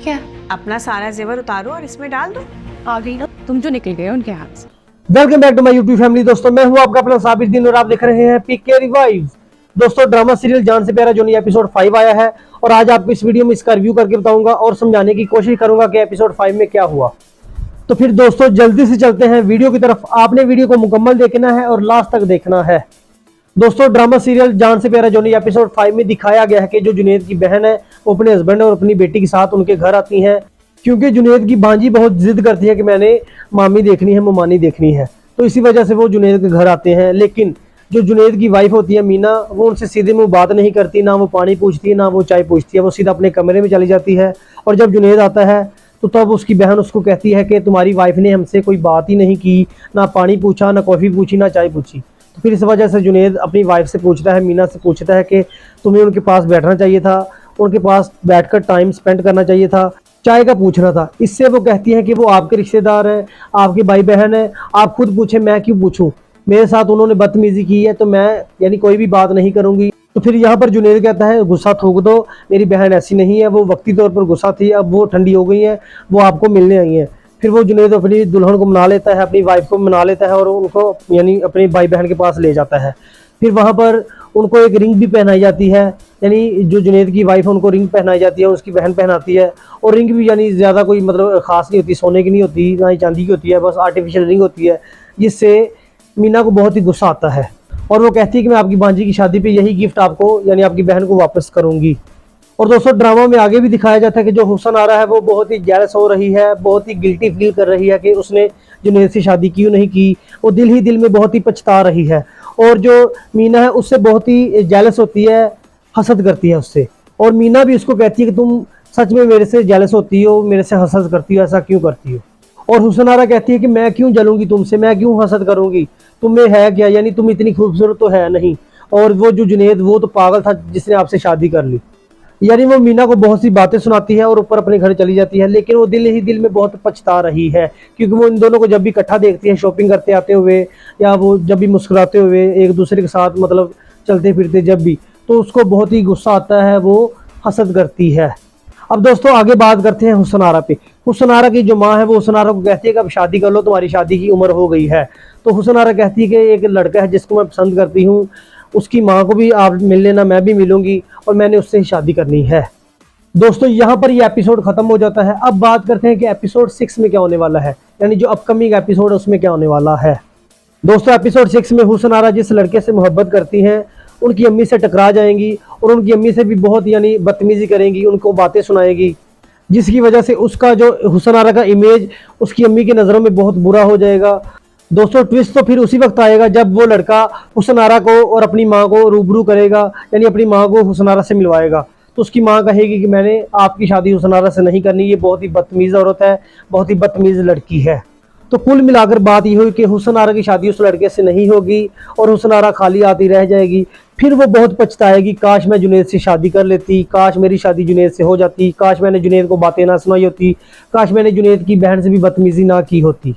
क्या? अपना सारा जेवर उतारो और इसमें डाल दो। आ गई ना, तुम जो निकल गए उनके हाथ से। Welcome back to my YouTube family. दोस्तों मैं हूं आपका अपना साबिर दिन और आप देख रहे हैं पीके रिवाइव्स। दोस्तों ड्रामा सीरियल जान से प्यारा जोनी एपिसोड 5 आया है और आज आपको इस वीडियो में इसका रिव्यू करके बताऊंगा और समझाने की कोशिश करूंगा कि एपिसोड 5 में क्या हुआ। तो फिर दोस्तों जल्दी से चलते हैं वीडियो की तरफ। आपने वीडियो को मुकम्मल देखना है और लास्ट तक देखना है। दोस्तों ड्रामा सीरियल जान से प्यारा जोनी एपिसोड 5 में दिखाया गया है कि जो जुनैद की बहन है वो अपने हस्बैंड और अपनी बेटी के साथ उनके घर आती हैं, क्योंकि जुनैद की भांजी बहुत जिद करती है कि मैंने मामी देखनी है, ममानी देखनी है। तो इसी वजह से वो जुनैद के घर आते हैं। लेकिन जो जुनैद की वाइफ होती है मीना, वो उनसे सीधे मुंह बात नहीं करती, ना वो पानी पूछती है ना वो चाय पूछती है। वो सीधा अपने कमरे में चली जाती है और जब जुनैद आता है तो तब उसकी बहन उसको कहती है कि तुम्हारी वाइफ ने हमसे कोई बात ही नहीं की, ना पानी पूछा, ना कॉफ़ी पूछी, ना चाय पूछी। तो फिर इस वजह से जुनैद अपनी वाइफ से पूछता है, मीना से पूछता है कि तुम्हें उनके पास बैठना चाहिए था, उनके पास बैठकर टाइम स्पेंड करना चाहिए था, चाय का पूछना था। इससे वो कहती है कि वो आपके रिश्तेदार हैं, आपके भाई बहन हैं, आप खुद पूछे, मैं क्यों पूछूं, मेरे साथ उन्होंने बदतमीजी की है तो मैं यानी कोई भी बात नहीं करूंगी। तो फिर यहाँ पर जुनैद कहता है गुस्सा थूक दो, मेरी बहन ऐसी नहीं है, वो वक्ती तौर पर गुस्सा थी, अब वो ठंडी हो गई है, वो आपको मिलने आई हैं। फिर वो जुनैद अपनी दुल्हन को मना लेता है, अपनी वाइफ को मना लेता है और उनको यानी अपने भाई बहन के पास ले जाता है। फिर वहाँ पर उनको एक रिंग भी पहनाई जाती है, यानी जो जुनैद की वाइफ है उनको रिंग पहनाई जाती है, उसकी बहन पहनाती है। और रिंग भी यानी ज़्यादा कोई मतलब ख़ास नहीं होती, सोने की नहीं होती, ना ही चांदी की होती है, बस आर्टिफिशियल रिंग होती है, जिससे मीना को बहुत ही गुस्सा आता है और वो कहती है कि मैं आपकी भांजी की शादी पे यही गिफ्ट आपको यानी आपकी बहन को वापस करूँगी। और दोस्तों ड्रामा में आगे भी दिखाया जाता है कि जो हुसन आ रहा है वो बहुत ही जेलस हो रही है, बहुत ही गिल्टी फील कर रही है कि उसने जुनैद से शादी क्यों नहीं की। वो दिल ही दिल में बहुत ही पछता रही है और जो मीना है उससे बहुत ही जेलस होती है, हसद करती है उससे। और मीना भी उसको कहती है कि तुम सच में मेरे से जेलस होती हो, मेरे से हसद करती हो, ऐसा क्यों करती हो। और हुसन आरा कहती है कि मैं क्यों जलूंगी तुमसे, मैं क्यों हसद करूंगी, तुम्हें है क्या, यानी तुम इतनी खूबसूरत तो है नहीं। और वो जो जुनैद वो तो पागल था जिसने आपसे शादी कर ली। यानी वो मीना को बहुत सी बातें सुनाती है और ऊपर अपने घर चली जाती है। लेकिन वो दिल ही दिल में बहुत पछता रही है, क्योंकि वो इन दोनों को जब भी इकट्ठा देखती है शॉपिंग करते आते हुए या वो जब भी मुस्कुराते हुए एक दूसरे के साथ मतलब चलते फिरते जब भी, तो उसको बहुत ही गुस्सा आता है, वो हसद करती है। अब दोस्तों आगे बात करते हैं हुसन आरा पे। हुसन आरा की जो माँ है वो हुसन आरा को कहती है कि अब शादी कर लो, तुम्हारी शादी की उम्र हो गई है। तो हुसन आरा कहती है कि एक लड़का है जिसको मैं पसंद करती हूँ, उसकी माँ को भी आप मिल लेना, मैं भी मिलूंगी और मैंने उससे ही शादी करनी है। दोस्तों यहाँ पर ये एपिसोड खत्म हो जाता है। अब बात करते हैं कि एपिसोड 6 में क्या होने वाला है, यानी जो अपकमिंग एपिसोड है उसमें क्या होने वाला है। दोस्तों एपिसोड 6 में हुसन आरा जिस लड़के से मोहब्बत करती हैं उनकी अम्मी से टकरा जाएंगी और उनकी अम्मी से भी बहुत यानी बदतमीजी करेंगी, उनको बातें सुनाएगी, जिसकी वजह से उसका जो हुसन आरा का इमेज उसकी अम्मी की नज़रों में बहुत बुरा हो जाएगा। दोस्तों ट्विस्ट तो फिर उसी वक्त आएगा जब वो लड़का हुसन आरा को और अपनी माँ को रूबरू करेगा, यानी अपनी माँ को हुसन आरा से मिलवाएगा। तो उसकी माँ कहेगी कि मैंने आपकी शादी हुसन आरा से नहीं करनी, ये बहुत ही बदतमीज़ औरत है, बहुत ही बदतमीज़ लड़की है। तो कुल मिलाकर बात ये हुई कि हुसन आरा की शादी उस लड़के से नहीं होगी और हुसन आरा खाली आती रह जाएगी। फिर वो बहुत पछताएगी, काश मैं जुनैद से शादी कर लेती, काश मेरी शादी जुनैद से हो जाती, काश मैंने जुनैद को बातें ना सुनाई होती, काश मैंने जुनैद की बहन से भी बदतमीजी ना की होती।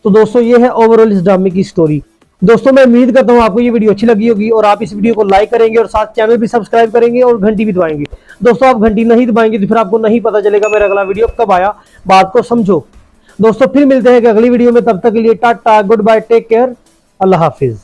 तो दोस्तों ये है ओवरऑल इस ड्रामे की स्टोरी। दोस्तों मैं उम्मीद करता हूँ आपको ये वीडियो अच्छी लगी होगी और आप इस वीडियो को लाइक करेंगे और साथ चैनल भी सब्सक्राइब करेंगे और घंटी भी दबाएंगे। दोस्तों आप घंटी नहीं दबाएंगे तो फिर आपको नहीं पता चलेगा मेरा अगला वीडियो कब आया, बात को समझो। दोस्तों फिर मिलते हैं अगली वीडियो में, तब तक के लिए tata, good bye, take care, अल्लाह हाफिज।